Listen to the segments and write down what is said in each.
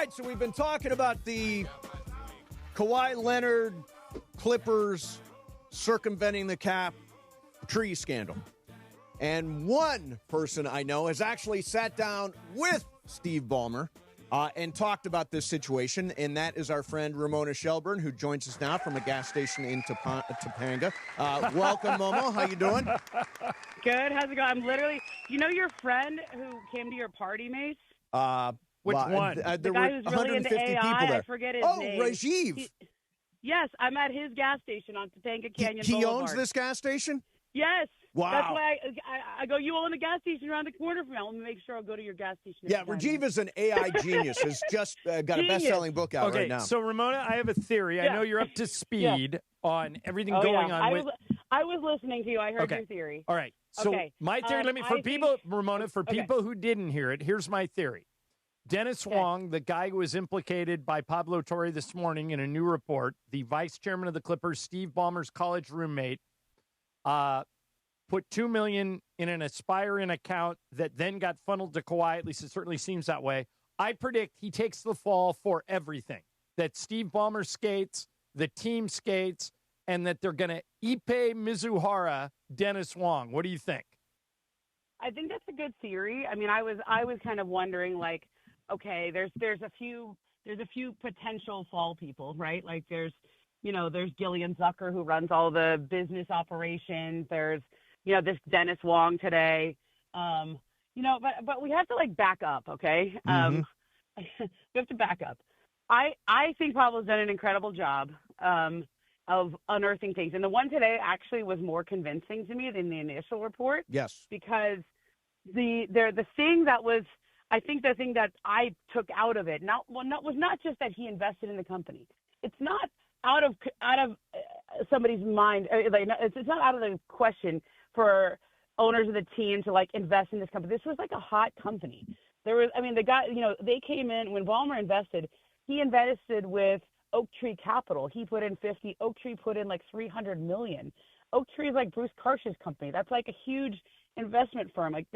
right, so we've been talking about the Kawhi Leonard Clippers circumventing the cap tree scandal. And one person I know has actually sat down with Steve Ballmer and talked about this situation, and that is our friend Ramona Shelburne, who joins us now from a gas station in Topanga. Welcome, Momo. How you doing? Good. How's it going? I'm literally, you know your friend who came to your party, Mace? Which one? The guy who's really into AI, people there. I forget his name. Rajiv. Yes, I'm at his gas station on Topanga Canyon He Boulevard. owns this gas station? Yes. Wow. That's why I go, you own the gas station around the corner from me. Let me make sure I'll go to your gas station. Yeah, Rajiv is an AI genius. Has just got a best-selling book out right now. So, Ramona, I have a theory. I know you're up to speed on everything going on. I was listening to you. I heard your theory. All right. So my theory, Ramona, for people who didn't hear it, here's my theory. Dennis Wong, the guy who was implicated by Pablo Torre this morning in a new report, the vice chairman of the Clippers, Steve Ballmer's college roommate, put $2 million in an Aspiration account that then got funneled to Kawhi. At least it certainly seems that way. I predict he takes the fall for everything. That Steve Ballmer skates, the team skates, and that they're going to Ipe Mizuhara Dennis Wong. What do you think? I think that's a good theory. I mean, I was kind of wondering, like, okay, there's a few potential fall people, right? Like there's Gillian Zucker who runs all the business operations. There's this Dennis Wong today. But we have to like back up, okay? We have to back up. I think Pablo's done an incredible job of unearthing things, and the one today actually was more convincing to me than the initial report. Yes, because the thing that was. I think the thing that I took out of it was not just that he invested in the company. It's not out of somebody's mind. It's not out of the question for owners of the team to like invest in this company. This was like a hot company. The guy, they came in when Ballmer invested. He invested with Oak Tree Capital. He put in 50. Oak Tree put in like 300 million. Oak Tree is like Bruce Karsh's company. That's like a huge investment firm. Like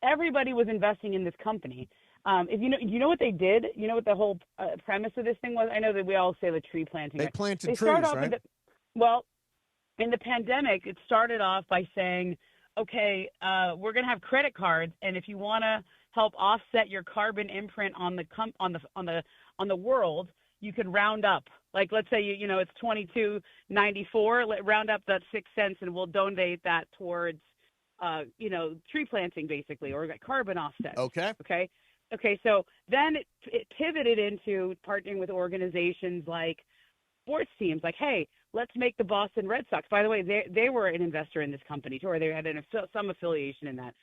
everybody was investing in this company. If you know what they did, you know what the whole premise of this thing was. I know that we all say the tree planting. They planted trees, right? In the pandemic, it started off by saying, okay, we're going to have credit cards, and if you want to help offset your carbon imprint on the world, you can round up. Like, let's say it's $22.94. Round up that 6 cents, and we'll donate that towards tree planting, basically, or carbon offset. Okay. So then it pivoted into partnering with organizations like sports teams. Like, hey, let's make the Boston Red Sox. By the way, they were an investor in this company too, or they had some affiliation in that.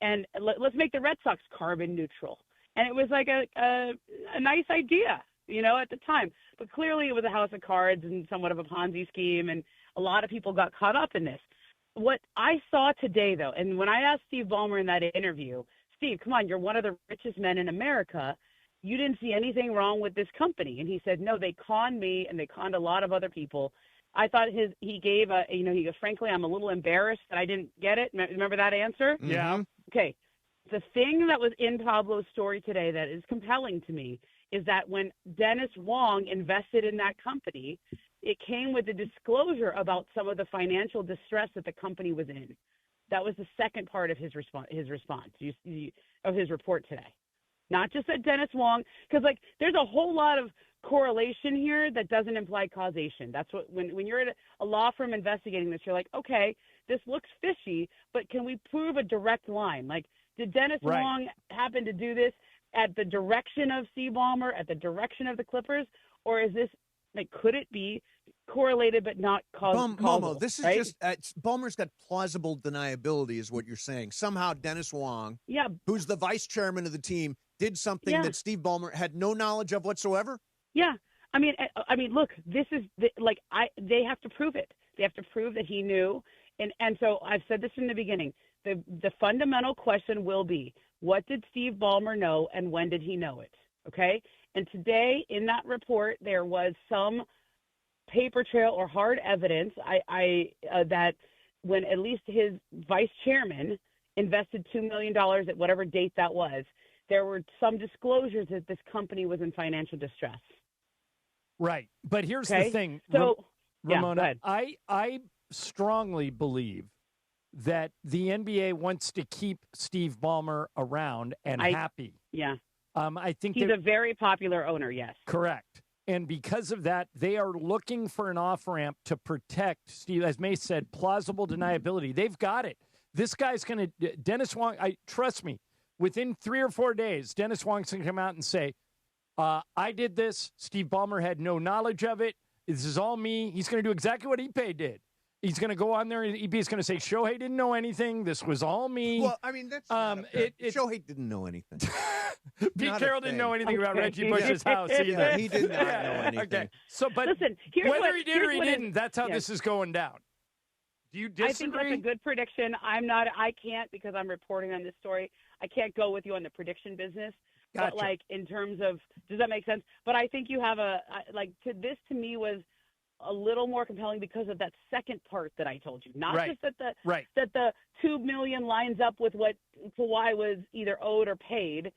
And let's make the Red Sox carbon neutral. And it was like a nice idea, at the time. But clearly, it was a house of cards and somewhat of a Ponzi scheme, and a lot of people got caught up in this. What I saw today, though, and when I asked Steve Ballmer in that interview, Steve, come on, you're one of the richest men in America. You didn't see anything wrong with this company. And he said, no, they conned me and they conned a lot of other people. I thought he gave he goes, frankly, I'm a little embarrassed that I didn't get it. Remember that answer? Yeah. Okay. The thing that was in Pablo's story today that is compelling to me is that when Dennis Wong invested in that company, it came with a disclosure about some of the financial distress that the company was in. That was the second part of his response of his report today. Not just that Dennis Wong, because there's a whole lot of correlation here that doesn't imply causation. That's what when you're at a law firm investigating this, you're like, okay, this looks fishy, but can we prove a direct line? Like, did Dennis Wong happen to do this at the direction of Steve Ballmer, at the direction of the Clippers, or is this could it be correlated but not causal? Momo, this is just Ballmer's got plausible deniability, is what you're saying. Somehow Dennis Wong, who's the vice chairman of the team, did something that Steve Ballmer had no knowledge of whatsoever. Yeah, I mean, look, this is they have to prove it. They have to prove that he knew, and so I've said this from the beginning. The fundamental question will be, what did Steve Ballmer know, and when did he know it? Okay. And today in that report, there was some paper trail or hard evidence that when at least his vice chairman invested $2 million at whatever date that was, there were some disclosures that this company was in financial distress. Right. But here's the thing. So, Ramona, I strongly believe that the NBA wants to keep Steve Ballmer around and happy. Yeah. I think he's a very popular owner, yes. Correct. And because of that, they are looking for an off-ramp to protect Steve, as May said, plausible deniability. They've got it. This guy's going to, Dennis Wong, trust me, within 3 or 4 days, Dennis Wong's going to come out and say, I did this. Steve Ballmer had no knowledge of it. This is all me. He's going to do exactly what Ipe did. He's going to go on there and Ipe's going to say, Shohei didn't know anything. This was all me. Well, I mean, that's Shohei didn't know anything. Pete Carroll didn't know anything about Reggie Bush's house either. He did not know anything. Okay. So, but listen, whether he did or he didn't, that's how this is going down. Do you disagree? I think that's a good prediction. I can't, because I'm reporting on this story. I can't go with you on the prediction business. Gotcha. But in terms of, does that make sense? But I think you have this to me was a little more compelling because of that second part that I told you. Not just that the $2 million lines up with what Kawhi was either owed or paid.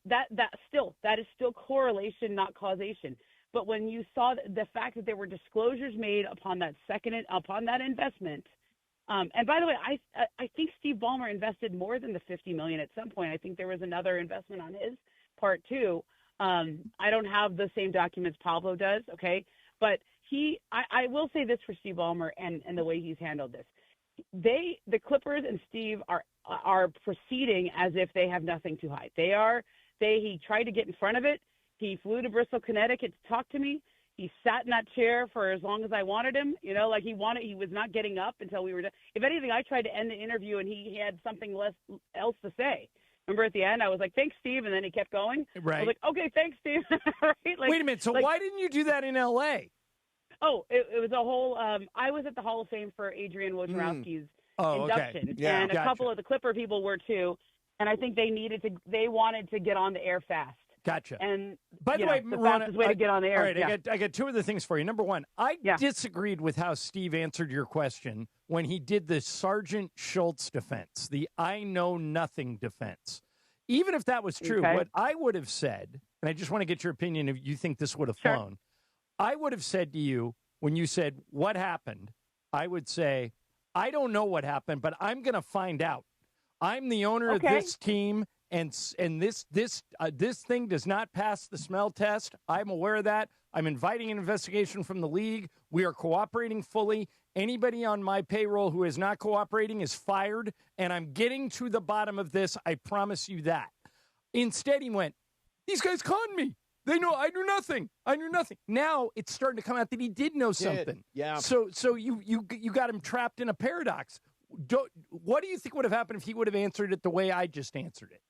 That is still correlation, not causation. But when you saw the fact that there were disclosures made upon that investment, and by the way, I think Steve Ballmer invested more than the $50 million at some point. I think there was another investment on his part too. I don't have the same documents Pablo does, okay? But I will say this for Steve Ballmer and the way he's handled this. The Clippers and Steve are proceeding as if they have nothing to hide. He tried to get in front of it. He flew to Bristol, Connecticut to talk to me. He sat in that chair for as long as I wanted him. He was not getting up until we were done. If anything, I tried to end the interview and he had something else to say. Remember at the end, I was like, thanks, Steve. And then he kept going. Right. I was like, okay, thanks, Steve. Right? Wait a minute. So why didn't you do that in L.A.? Oh, it was a whole I was at the Hall of Fame for Adrian Wojnarowski's induction. Okay. Yeah, and a couple of the Clipper people were too. And I think they wanted to get on the air fast. Gotcha. And by the way, the fastest way to get on the air. All right, I got two other things for you. Number one, I disagreed with how Steve answered your question when he did the Sergeant Schultz defense, the I know nothing defense. Even if that was true, what I would have said, and I just want to get your opinion if you think this would have flown, I would have said to you when you said, what happened? I would say, I don't know what happened, but I'm going to find out. I'm the owner of this team, and this thing does not pass the smell test. I'm aware of that. I'm inviting an investigation from the league. We are cooperating fully. Anybody on my payroll who is not cooperating is fired, and I'm getting to the bottom of this. I promise you that. Instead, he went, these guys conned me. They know I knew nothing. I knew nothing. Now it's starting to come out that he did know something. Yeah. So you got him trapped in a paradox. What do you think would have happened if he would have answered it the way I just answered it?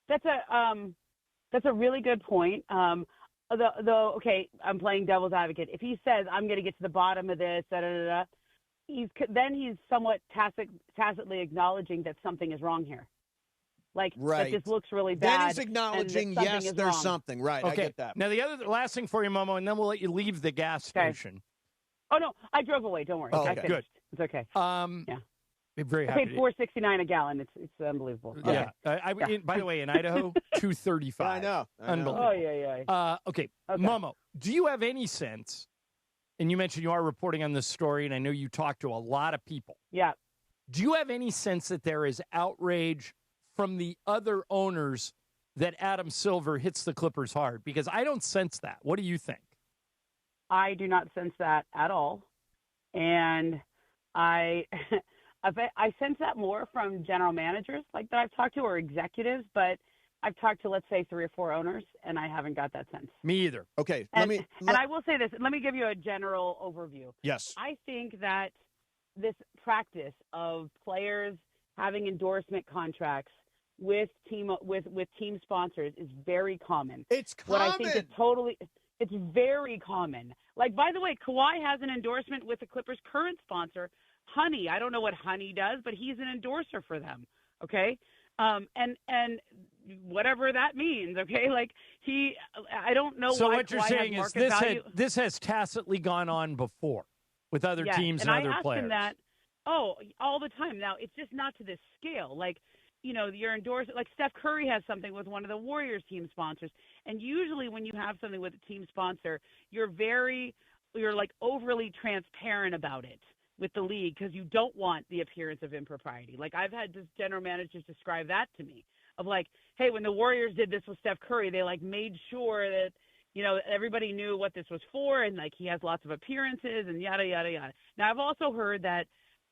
That's a really good point. Okay, I'm playing devil's advocate. If he says I'm going to get to the bottom of this, he's somewhat tacitly acknowledging that something is wrong here. That this looks really bad. Then he's acknowledging, yes, there's something. Right, okay. I get that. Now, the last thing for you, Momo, and then we'll let you leave the gas station. Oh, no, I drove away. Don't worry. Oh, I finished. Good. It's okay. Yeah. I'm very I happy. paid $4.69 a gallon. It's unbelievable. Yeah. By the way, in Idaho, $2.35. I know. Unbelievable. Oh, yeah. Okay. Momo, do you have any sense, and you mentioned you are reporting on this story, and I know you talk to a lot of people. Yeah. Do you have any sense that there is outrage from the other owners that Adam Silver hits the Clippers hard? Because I don't sense that. What do you think? I do not sense that at all. And I sense that more from general managers that I've talked to or executives, but I've talked to, let's say, 3 or 4 owners, and I haven't got that sense. Me either. Okay. And I will say this. Let me give you a general overview. Yes. I think that this practice of players having endorsement contracts with team sponsors is very common. It's common. What I think is it's very common. By the way, Kawhi has an endorsement with the Clippers' current sponsor, Honey. I don't know what Honey does, but he's an endorser for them. Okay. And whatever that means. Okay. I don't know. So why what you're Kawhi saying has is this has tacitly gone on before with other teams and other players. Him that, all the time. Now, it's just not to this scale. your endorsement, like Steph Curry has something with one of the Warriors team sponsors. And usually when you have something with a team sponsor, you're like overly transparent about it with the league because you don't want the appearance of impropriety. Like I've had just general managers describe that to me of like, hey, when the Warriors did this with Steph Curry, they like made sure that, everybody knew what this was for and like he has lots of appearances and yada, yada, yada. Now I've also heard that,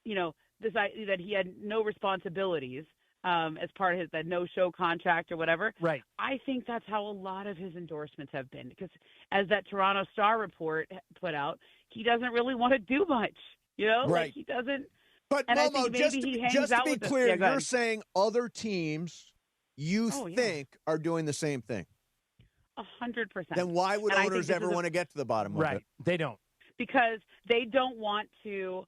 that he had no responsibilities as part of his that no-show contract or whatever. Right. I think that's how a lot of his endorsements have been because as that Toronto Star report put out, he doesn't really want to do much, Right. Like he doesn't. But and Momo, I think just to be clear, you're saying other teams you think are doing the same thing. 100%. Then why would owners ever want to get to the bottom of it? Right. They don't. Because they don't want to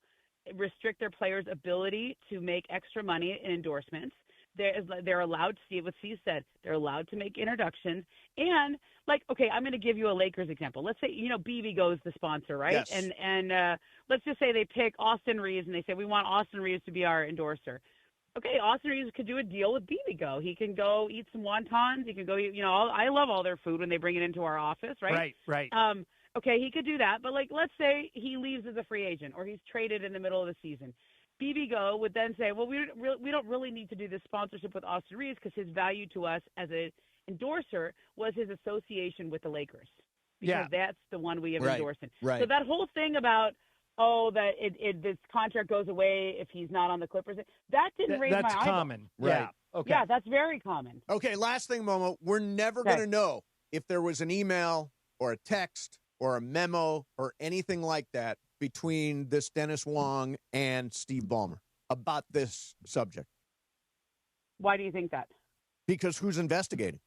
restrict their players' ability to make extra money in endorsements. They're allowed to see what Steve said. They're allowed to make introductions. And, I'm going to give you a Lakers example. Let's say, BBGO is the sponsor, right? Yes. And let's just say they pick Austin Reeves and they say, we want Austin Reeves to be our endorser. Okay, Austin Reeves could do a deal with BBGO. He can go eat some wontons. He can go eat, I love all their food when they bring it into our office, right? Right. Okay, he could do that. But, let's say he leaves as a free agent or he's traded in the middle of the season. BBGO would then say, well, we don't really need to do this sponsorship with Austin Reeves because his value to us as an endorser was his association with the Lakers. Because that's the one we have endorsed. Right. So that whole thing about, that this contract goes away if he's not on the Clippers, that didn't raise my eyebrows. That's common. Right. Yeah. Okay. Yeah, that's very common. Okay, last thing, Momo. We're never going to know if there was an email or a text or a memo or anything like that between this Dennis Wong and Steve Ballmer about this subject. Why do you think that? Because who's investigating?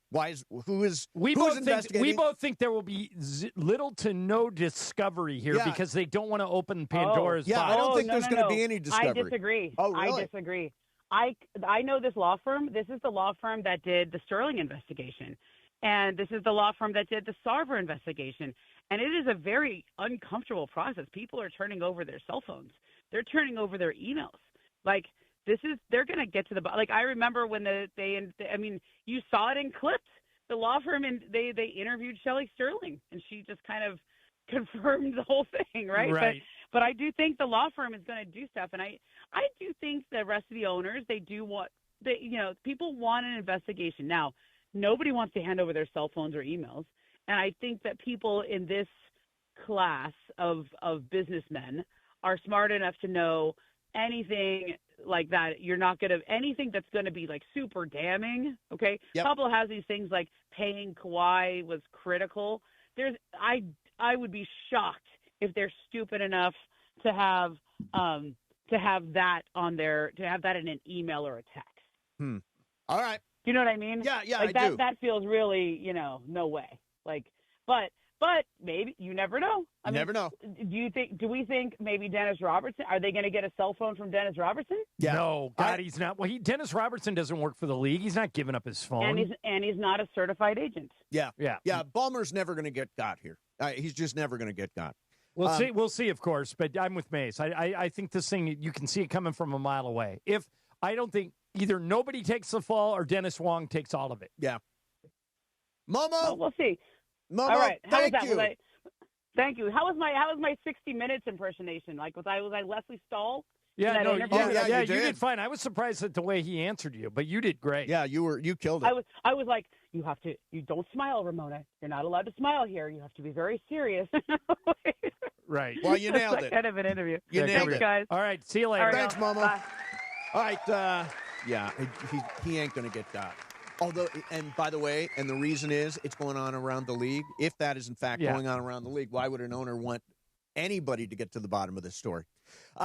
Who's investigating? We both think there will be little to no discovery here because they don't want to open Pandora's box. I don't think there's going to be any discovery. I disagree. Oh, really? I disagree. I know this law firm. This is the law firm that did the Sterling investigation. And this is the law firm that did the Sarver investigation. And it is a very uncomfortable process. People are turning over their cell phones. They're turning over their emails. They're going to get to the bottom. I remember when you saw it in clips. The law firm, and they interviewed Shelley Sterling, and she just kind of confirmed the whole thing, right? Right. But I do think the law firm is going to do stuff. And I do think the rest of the owners, people want an investigation. Now, nobody wants to hand over their cell phones or emails. And I think that people in this class of businessmen are smart enough to know anything like that. You're not going to – anything that's going to be super damning, okay? Yep. Pablo has these things like paying Kawhi was critical. I would be shocked if they're stupid enough to have that on their – to have that in an email or a text. All right. Do you know what I mean? Yeah, I do. That feels really, no way. But maybe you never know. I mean, never know. Do we think maybe Dennis Robertson? Are they going to get a cell phone from Dennis Robertson? Yeah. No, God, he's not. Well, Dennis Robertson doesn't work for the league. He's not giving up his phone. And he's not a certified agent. Yeah. Ballmer's never going to get got here. He's just never going to get got. We'll see, of course. But I'm with Mace. I think this thing, you can see it coming from a mile away. I don't think either nobody takes the fall or Dennis Wong takes all of it. Yeah. Momo. Well, we'll see. Momo, all right. How thank was you. Thank you. How was my 60 Minutes impersonation? Was I Leslie Stahl? Yeah, no, you did fine. I was surprised at the way he answered you, but you did great. Yeah, you killed it. I was like, you don't smile, Ramona. You're not allowed to smile here. You have to be very serious. Right. Well, you nailed it. Kind of an interview. You nailed Thanks, it, guys. All right, see you later. All right, Thanks, Momo. Bye. All right, yeah, he ain't going to get got. Although, and by the way, and the reason is it's going on around the league. If that is in fact going on around the league, why would an owner want anybody to get to the bottom of this story?